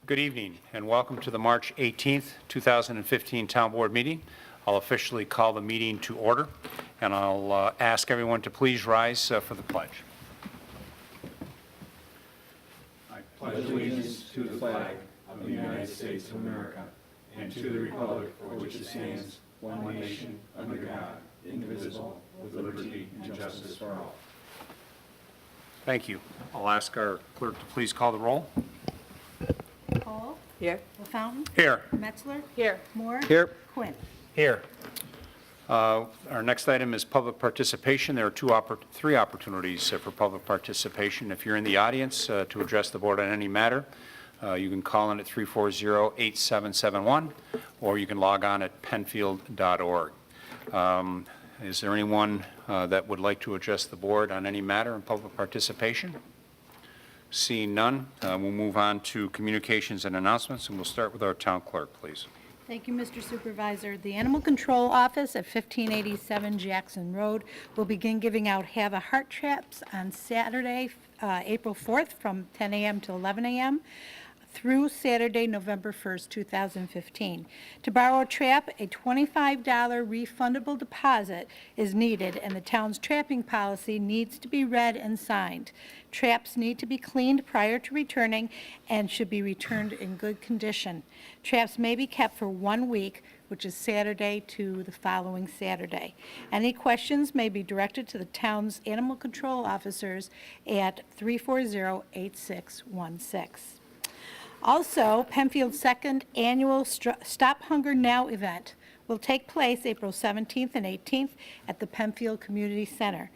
Good evening and welcome to the March 18th, 2015 Town Board meeting. I'll officially call the meeting to order and I'll ask everyone to please rise for the pledge. I pledge allegiance to the flag of the United States of America and to the republic for which it stands, one nation, under God, indivisible, with liberty and justice for all. Thank you. I'll ask our clerk to please call the roll. Hall. Here. LaFountain. Here. Metzler. Here. Moore. Here. Quinn. Here. Our next item is public participation. There are three opportunities for public participation. If you're in the audience to address the board on any matter, you can call in at 340-8771, or you can log on at penfield.org. Is there anyone that would like to address the board on any matter in public participation? Seeing none, we'll move on to communications and announcements, and we'll start with our town clerk, please. Thank you, Mr. Supervisor. The Animal Control Office at 1587 Jackson Road will begin giving out Have a Heart traps on Saturday, April 4th from 10 a.m. to 11 a.m. through Saturday, November 1st, 2015. To borrow a trap, a $25 refundable deposit is needed, and the town's trapping policy needs to be read and signed. Traps need to be cleaned prior to returning and should be returned in good condition. Traps may be kept for 1 week, which is Saturday to the following Saturday. Any questions may be directed to the town's animal control officers at 340-8616. Also, Penfield's second annual Stop Hunger Now event will take place April 17th and 18th at the Penfield Community Center.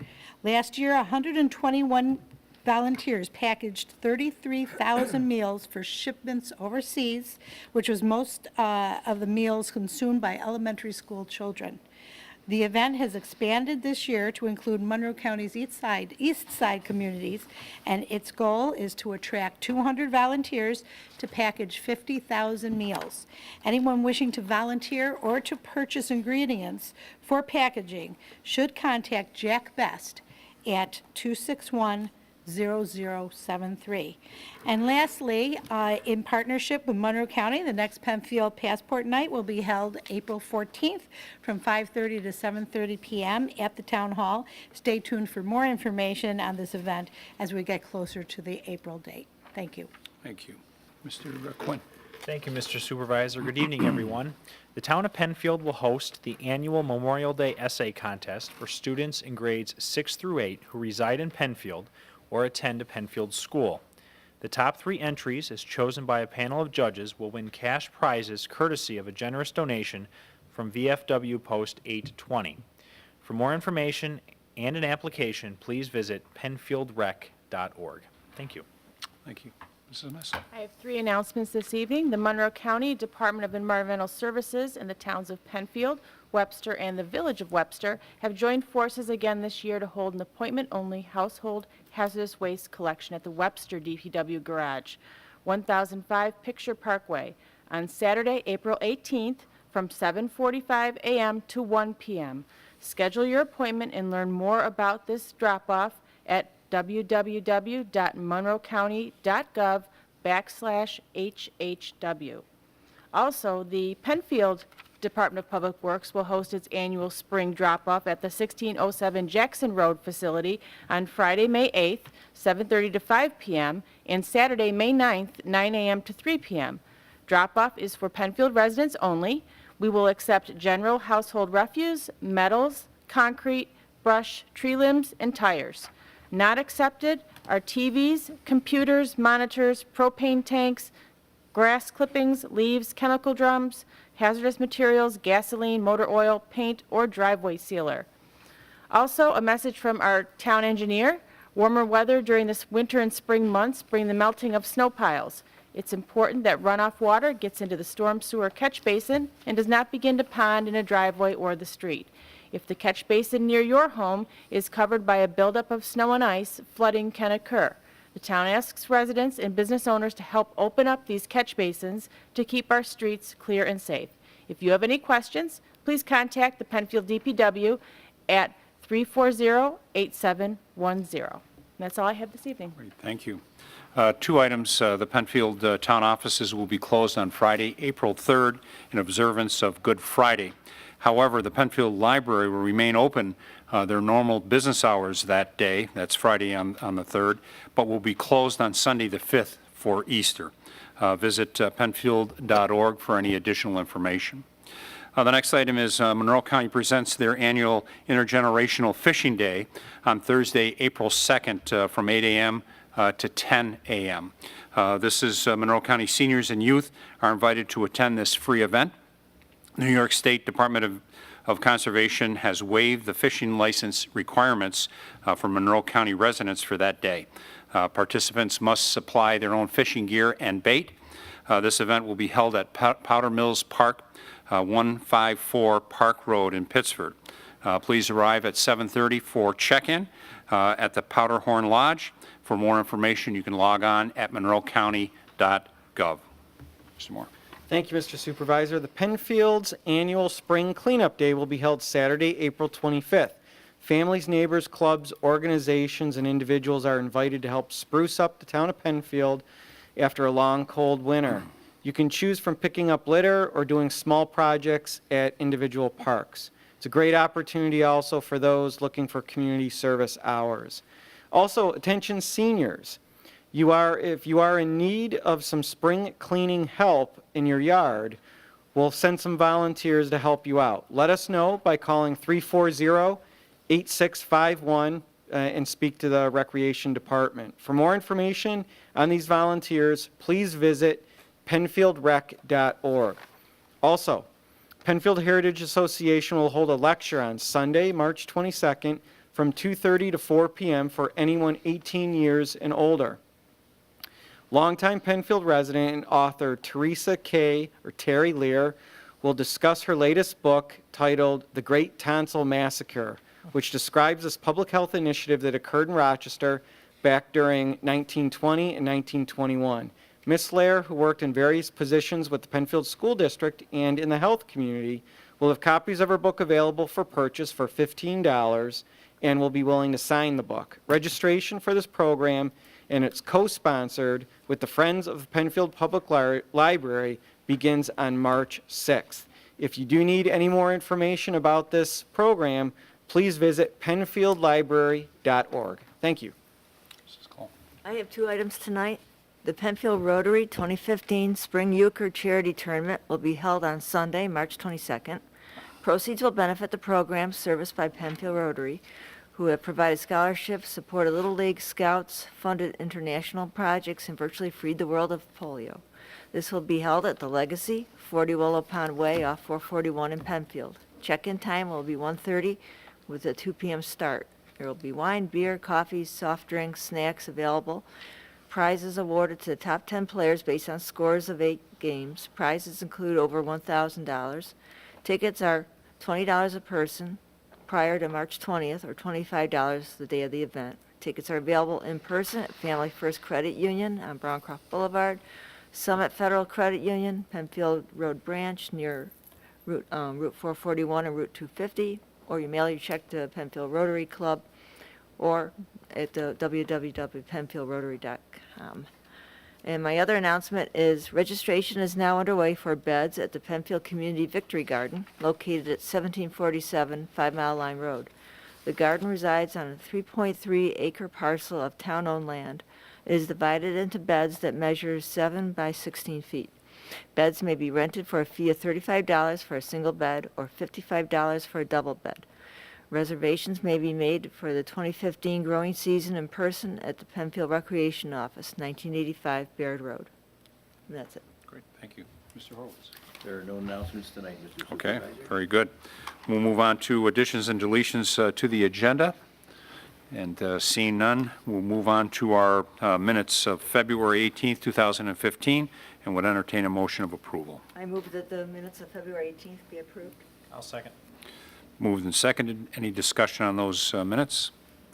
Last year, 121 volunteers packaged 33,000 meals for shipments overseas, which was most of the meals consumed by elementary school children. The event has expanded this year to include Monroe County's east side communities, and its goal is to attract 200 volunteers to package 50,000 meals. Anyone wishing to volunteer or to purchase ingredients for packaging should contact Jack Best at 261-0073. And lastly, in partnership with Monroe County, the next Penfield Passport Night will be held April 14th from 5:30 to 7:30 p.m. at the Town Hall. Stay tuned for more information on this event as we get closer to the April date. Thank you. Thank you. Mr. Quinn. Thank you, Mr. Supervisor. Good evening, everyone. The town of Penfield will host the annual Memorial Day Essay Contest for students in grades 6 through 8 who reside in Penfield or attend a Penfield school. The top 3 entries, as chosen by a panel of judges, will win cash prizes courtesy of a generous donation from VFW Post 820. For more information and an application, please visit penfieldrec.org. Thank you. Thank you. Mrs. Messler. I have 3 announcements this evening. The Monroe County Department of Environmental Services and the towns of Penfield, Webster, and the Village of Webster have joined forces again this year to hold an appointment-only household hazardous waste collection at the Webster DPW Garage, 1005 Picture Parkway, on Saturday, April 18th from 7:45 a.m. to 1 p.m. Schedule your appointment and learn more about this drop-off at www.monroecounty.gov/HHW. Also, the Penfield Department of Public Works will host its annual spring drop-off at the 1607 Jackson Road facility on Friday, May 8th, 7:30 to 5 p.m., and Saturday, May 9th, 9 a.m. to 3 p.m. Drop-off is for Penfield residents only. We will accept general household refuse, metals, concrete, brush, tree limbs, and tires. Not accepted are TVs, computers, monitors, propane tanks, grass clippings, leaves, chemical drums, hazardous materials, gasoline, motor oil, paint, or driveway sealer. Also, a message from our town engineer: warmer weather during this winter and spring months bring the melting of snow piles. It's important that runoff water gets into the storm sewer catch basin and does not begin to pond in a driveway or the street. If the catch basin near your home is covered by a buildup of snow and ice, flooding can occur. The town asks residents and business owners to help open up these catch basins to keep our streets clear and safe. If you have any questions, please contact the Penfield DPW at 340-8710. That's all I have this evening. Great, thank you. Two items, the Penfield town offices will be closed on Friday, April 3rd, in observance of Good Friday. However, the Penfield Library will remain open their normal business hours that day, that's Friday on the 3rd, but will be closed on Sunday the 5th for Easter. Visit penfield.org for any additional information. The next item is Monroe County presents their annual Intergenerational Fishing Day on Thursday, April 2nd from 8 a.m. To 10 a.m. This is Monroe County seniors and youth are invited to attend this free event. The New York State Department of Conservation has waived the fishing license requirements for Monroe County residents for that day. Participants must supply their own fishing gear and bait. This event will be held at Powder Mills Park, 154 Park Road in Pittsford. Please arrive at 7:30 for check-in at the Powderhorn Lodge. For more information, you can log on at monroecounty.gov. Mr. Moore. Thank you, Mr. Supervisor. The Penfield's annual Spring Cleanup Day will be held Saturday, April 25th. Families, neighbors, clubs, organizations, and individuals are invited to help spruce up the town of Penfield after a long, cold winter. You can choose from picking up litter or doing small projects at individual parks. It's a great opportunity also for those looking for community service hours. Also, attention seniors. If you are in need of some spring cleaning help in your yard, we'll send some volunteers to help you out. Let us know by calling 340-8651 and speak to the Recreation Department. For more information on these volunteers, please visit penfieldrec.org. Also, Penfield Heritage Association will hold a lecture on Sunday, March 22nd from 2:30 to 4 p.m. for anyone 18 years and older. Longtime Penfield resident and author Teresa Terry Lear will discuss her latest book titled The Great Tonsil Massacre, which describes this public health initiative that occurred in Rochester back during 1920 and 1921. Ms. Lear, who worked in various positions with the Penfield School District and in the health community, will have copies of her book available for purchase for $15 and will be willing to sign the book. Registration for this program, and it's co-sponsored with the Friends of the Penfield Public Library, begins on March 6th. If you do need any more information about this program, please visit penfieldlibrary.org. Thank you. Mrs. Cole. I have two items tonight. The Penfield Rotary 2015 Spring Euchre Charity Tournament will be held on Sunday, March 22nd. Proceeds will benefit the programs serviced by Penfield Rotary, who have provided scholarships, supported Little League Scouts, funded international projects, and virtually freed the world of polio. This will be held at the Legacy, 40 Willow Pond Way off 441 in Penfield. Check-in time will be 1:30 with a 2 p.m. start. There will be wine, beer, coffee, soft drinks, snacks available. Prizes awarded to the top 10 players based on scores of 8 games. Prizes include over $1,000. Tickets are $20 a person prior to March 20th or $25 the day of the event. Tickets are available in person at Family First Credit Union on Browncroft Boulevard, Summit Federal Credit Union, Penfield Road Branch near Route 441 and Route 250, or you mail your check to Penfield Rotary Club or at the www.penfieldrotary.com. And my other announcement is registration is now underway for beds at the Penfield Community Victory Garden, located at 1747 5 Mile Line Road. The garden resides on a 3.3-acre parcel of town-owned land. It is divided into beds that measure 7 by 16 feet. Beds may be rented for a fee of $35 for a single bed or $55 for a double bed. Reservations may be made for the 2015 growing season in person at the Penfield Recreation Office, 1985 Baird Road. And that's it. Great, thank you. Mr. Horowitz. There are no announcements tonight, Mr. Okay, Supervisor. very good. We'll move on to additions and deletions to the agenda. And seeing none, we'll move on to our minutes of February 18th, 2015, and would entertain a motion of approval. I move that the minutes of February 18th be approved. I'll second. Moved and seconded. Any discussion on those minutes?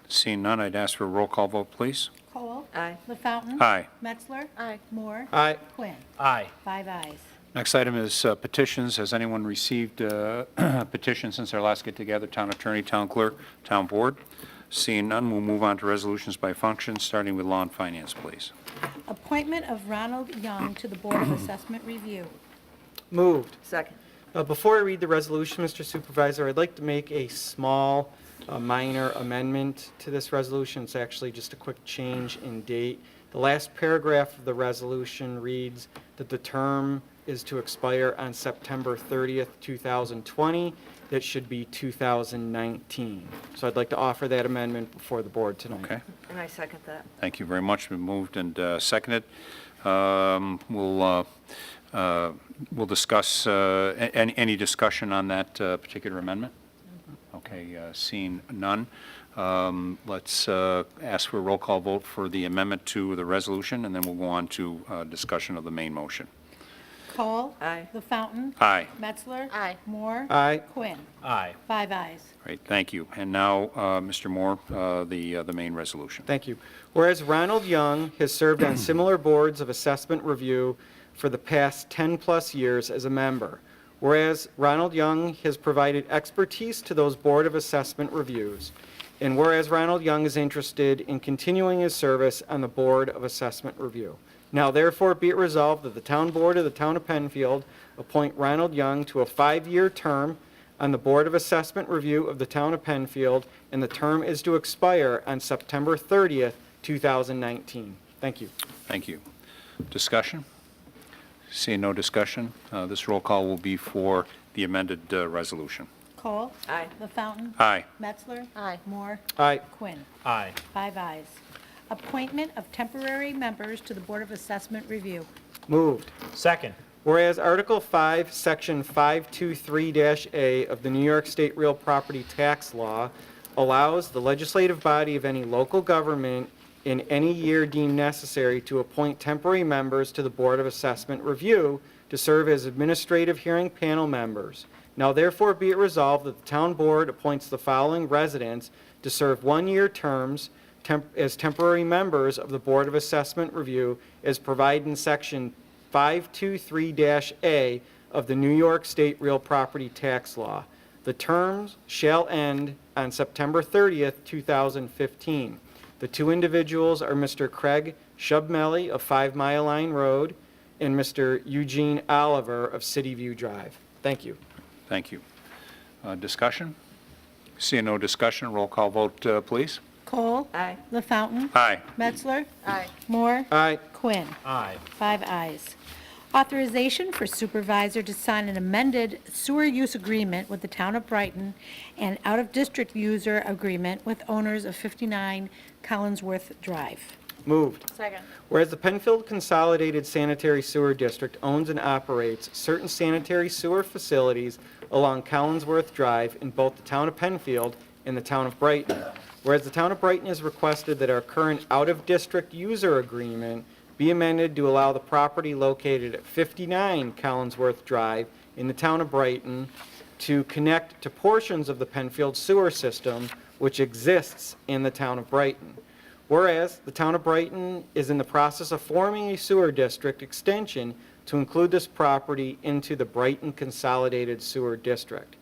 Seeing none, I'd ask for a roll call vote, please. Cole. Aye. LaFountain. Aye. Metzler. Aye. Moore. Aye. Quinn. Aye. 5 ayes. Next item is petitions. Has anyone received a petition since our last get-together? Town attorney, town clerk, town board? Seeing none, we'll move on to resolutions by function, starting with Law and Finance, please. Appointment of Ronald Young to the Board of Assessment Review. Moved. Second. Before I read the resolution, Mr. Supervisor, I'd like to make a small, minor amendment to this resolution. It's actually just a quick change in date. The last paragraph of the resolution reads that the term is to expire on September 30th, 2020. That should be 2019. So I'd like to offer that amendment before the board tonight. Okay? And I second that. Thank you very much. Been moved and seconded. We'll discuss, any discussion on that particular amendment? Okay, seeing none. Let's ask for a roll call vote for the amendment to the resolution, and then we'll go on to discussion of the main motion. Cole. Aye. LaFountain. Aye. Metzler. Aye. Moore. Aye. Quinn. Aye. 5 ayes. Great, thank you. And now, Mr. Moore, the main resolution. Thank you. Whereas Ronald Young has served on similar boards of assessment review for the past 10-plus years as a member. Whereas Ronald Young has provided expertise to those Board of Assessment reviews. And whereas Ronald Young is interested in continuing his service on the Board of Assessment Review. Now therefore be it resolved that the Town Board of the Town of Penfield appoint Ronald Young to a 5-year term on the Board of Assessment Review of the Town of Penfield, and the term is to expire on September 30th, 2019. Thank you. Thank you. Discussion? Seeing no discussion, this roll call will be for the amended resolution. Cole. Aye. LaFountain. Aye. Metzler. Aye. Moore. Aye. Quinn. Aye. 5 ayes. Appointment of temporary members to the Board of Assessment Review. Moved. Second. Whereas Article 5, Section 523-A of the New York State Real Property Tax Law allows the legislative body of any local government in any year deemed necessary to appoint temporary members to the Board of Assessment Review to serve as administrative hearing panel members. Now therefore be it resolved that the Town Board appoints the following residents to serve 1-year terms as temporary members of the Board of Assessment Review as provided in Section 523-A of the New York State Real Property Tax Law. The terms shall end on September 30th, 2015. The two individuals are Mr. Craig Shubmelly of 5 Mile Line Road and Mr. Eugene Oliver of City View Drive. Thank you. Thank you. Discussion? Seeing no discussion, roll call vote, please. Cole. Aye. LaFountain. Aye. Metzler. Aye. Moore. Aye. Quinn. Aye. 5 ayes. Authorization for supervisor to sign an amended sewer use agreement with the Town of Brighton and out-of-district user agreement with owners of 59 Collinsworth Drive. Moved. Second. Whereas the Penfield Consolidated Sanitary Sewer District owns and operates certain sanitary sewer facilities along Collinsworth Drive in both the Town of Penfield and the Town of Brighton. Whereas the Town of Brighton has requested that our current out-of-district user agreement be amended to allow the property located at 59 Collinsworth Drive in the Town of Brighton to connect to portions of the Penfield sewer system which exists in the Town of Brighton. Whereas the Town of Brighton is in the process of forming a sewer district extension to include this property into the Brighton Consolidated Sewer District.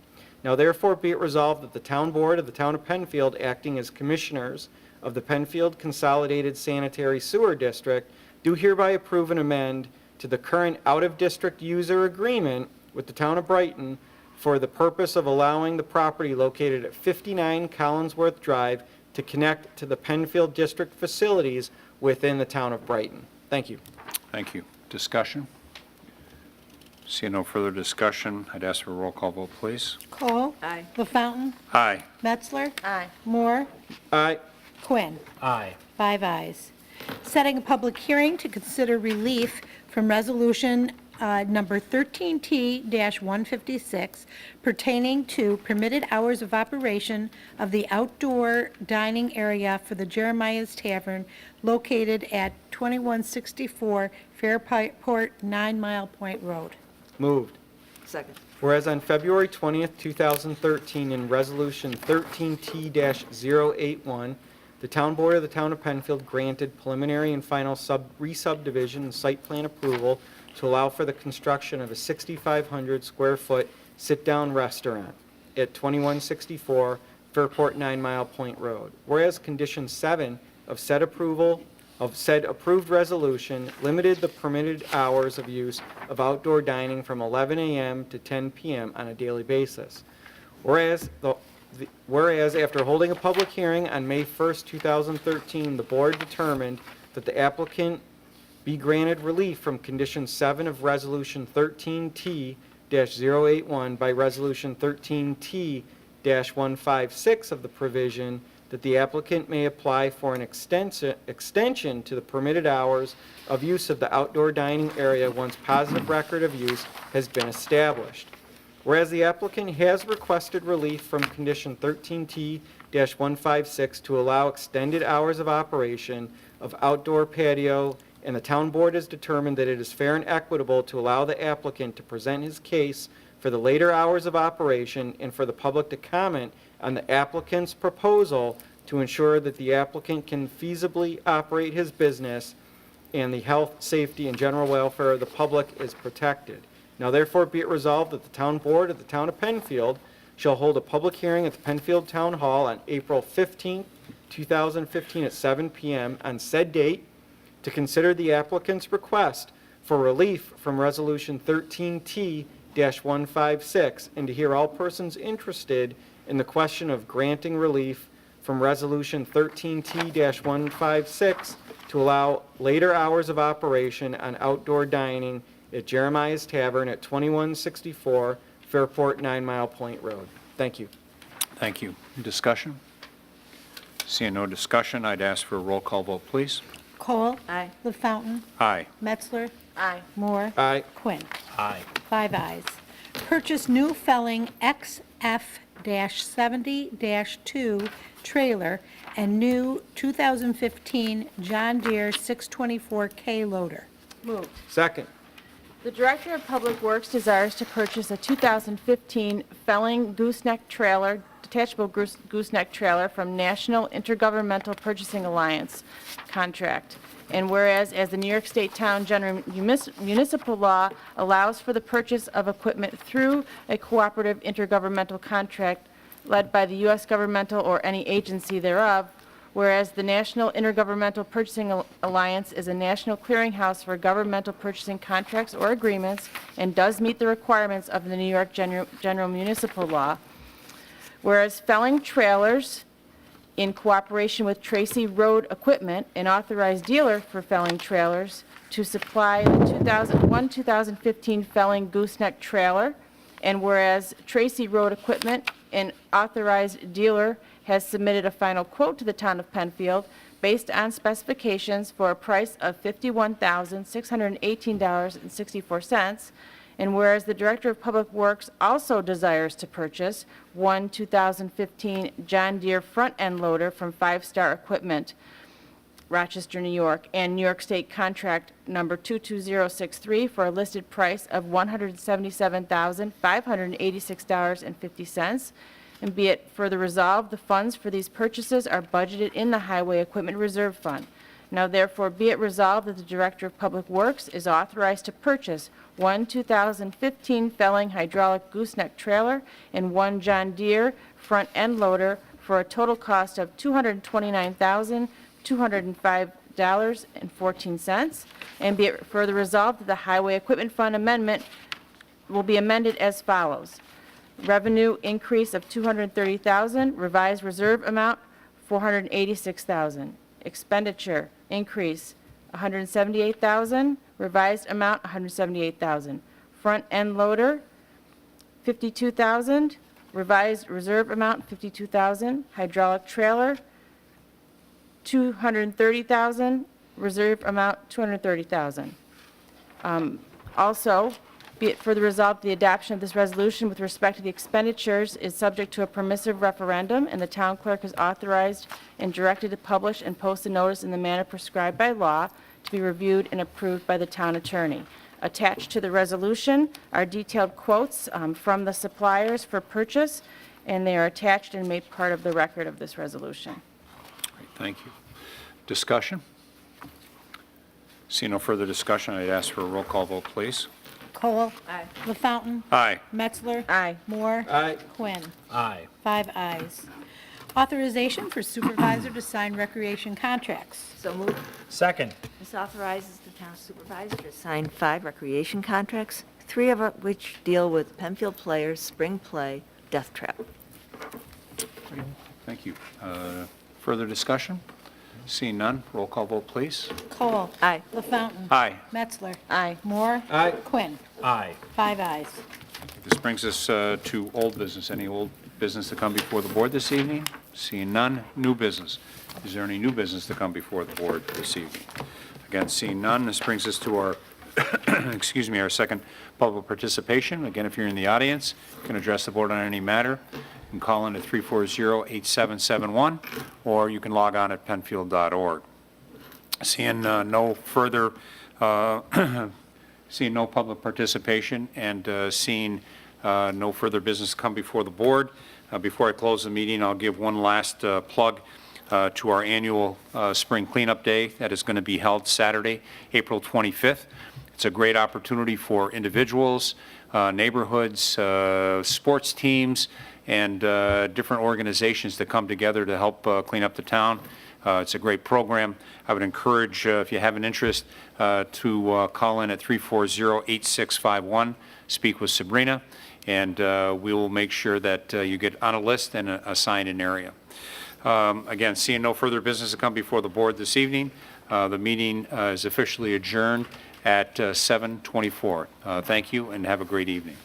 Now therefore be it resolved that the Town Board of the Town of Penfield, acting as commissioners of the Penfield Consolidated Sanitary Sewer District, do hereby approve and amend to the current out-of-district user agreement with the Town of Brighton for the purpose of allowing the property located at 59 Collinsworth Drive to connect to the Penfield District facilities within the Town of Brighton. Thank you. Thank you. Discussion? Seeing no further discussion, I'd ask for a roll call vote, please. Cole. Aye. LaFountain. Aye. Metzler. Aye. Moore. Aye. Quinn. Aye. 5 ayes. Setting a public hearing to consider relief from Resolution Number 13T-156 pertaining to permitted hours of operation of the outdoor dining area for the Jeremiah's Tavern located at 2164 Fairport 9 Mile Point Road. Moved. Second. Whereas on February 20th, 2013, in Resolution 13T-081, the Town Board of the Town of Penfield granted preliminary and final re-subdivision and site plan approval to allow for the construction of a 6,500 square foot sit-down restaurant at 2164 Fairport 9 Mile Point Road. Whereas condition 7 of said approved resolution limited the permitted hours of use of outdoor dining from 11 a.m. to 10 p.m. on a daily basis. Whereas after holding a public hearing on May 1st, 2013, the board determined that the applicant be granted relief from condition 7 of resolution 13T-081 by resolution 13T-156 of the provision that the applicant may apply for an extension to the permitted hours of use of the outdoor dining area once positive record of use has been established. Whereas the applicant has requested relief from condition 13T-156 to allow extended hours of operation of outdoor patio, and the town board has determined that it is fair and equitable to allow the applicant to present his case for the later hours of operation and for the public to comment on the applicant's proposal to ensure that the applicant can feasibly operate his business and the health, safety, and general welfare of the public is protected. Now therefore be it resolved that the town board of the town of Penfield shall hold a public hearing at the Penfield Town Hall on April 15, 2015 at 7 p.m. on said date to consider the applicant's request for relief from resolution 13T-156 and to hear all persons interested in the question of granting relief from resolution 13T-156 to allow later hours of operation on outdoor dining at Jeremiah's Tavern at 2164 Fairport 9 Mile Point Road. Thank you. Thank you. Discussion? Seeing no discussion, I'd ask for a roll call vote, please. Cole. Aye. LaFountain. Aye. Metzler. Aye. Moore. Aye. Quinn. Aye. 5 ayes. Purchase new Felling XF-70-2 trailer and new 2015 John Deere 624K loader. Moved. Second. The Director of Public Works desires to purchase a 2015 Felling gooseneck trailer, detachable gooseneck trailer from National Intergovernmental Purchasing Alliance contract. And whereas, as the New York State Town General Municipal Law allows for the purchase of equipment through a cooperative intergovernmental contract led by the U.S. governmental or any agency thereof, whereas the National Intergovernmental Purchasing Alliance is a national clearinghouse for governmental purchasing contracts or agreements and does meet the requirements of the New York General Municipal Law, whereas Felling Trailers, in cooperation with Tracy Road Equipment, an authorized dealer for Felling Trailers, to supply the 2015 Felling gooseneck trailer, and whereas Tracy Road Equipment, an authorized dealer, has submitted a final quote to the town of Penfield based on specifications for a price of $51,618.64, and whereas the Director of Public Works also desires to purchase one 2015 John Deere front-end loader from Five Star Equipment, Rochester, New York, and New York State Contract Number 22063 for a listed price of $177,586.50. And be it further resolved, the funds for these purchases are budgeted in the Highway Equipment Reserve Fund. Now therefore be it resolved that the Director of Public Works is authorized to purchase one 2015 Felling hydraulic gooseneck trailer and one John Deere front-end loader for a total cost of $229,205.14. And be it further resolved that the Highway Equipment Fund amendment will be amended as follows. Revenue increase of $230,000, revised reserve amount $486,000. Expenditure increase $178,000, revised amount $178,000. Front end loader $52,000, revised reserve amount $52,000. Hydraulic trailer $230,000, reserve amount $230,000. Also, be it further resolved, the adoption of this resolution with respect to the expenditures is subject to a permissive referendum, and the town clerk is authorized and directed to publish and post a notice in the manner prescribed by law to be reviewed and approved by the town attorney. Attached to the resolution are detailed quotes from the suppliers for purchase, and they are attached and made part of the record of this resolution. Great, thank you. Discussion? See no further discussion, I'd ask for a roll call vote, please. Cole. Aye. LaFountain. Aye. Metzler. Aye. Moore. Aye. Quinn. Aye. 5 ayes. Authorization for supervisor to sign recreation contracts. So moved. Second. This authorizes the town supervisor to sign 5 recreation contracts, 3 of which deal with Penfield Players Spring Play Death Trap. Thank you. Further discussion? Seeing none, roll call vote, please. Cole. Aye. LaFountain. Aye. Metzler. Aye. Moore. Aye. Quinn. Aye. 5 ayes. This brings us to old business. Any old business to come before the board this evening? Seeing none, new business. Is there any new business to come before the board this evening? Again, seeing none, this brings us to our, excuse me, our second public participation. Again, if you're in the audience, you can address the board on any matter. You can call in at 340-8771, or you can log on at penfield.org. Seeing no further, seeing no public participation and seeing no further business come before the board, before I close the meeting, I'll give one last plug to our annual Spring Cleanup Day that is going to be held Saturday, April 25th. It's a great opportunity for individuals, neighborhoods, sports teams, and different organizations to come together to help clean up the town. It's a great program. I would encourage, if you have an interest, to call in at 340-8651, speak with Sabrina, and we will make sure that you get on a list and assigned an area. Again, seeing no further business to come before the board this evening, the meeting is officially adjourned at 7:24. Thank you, and have a great evening.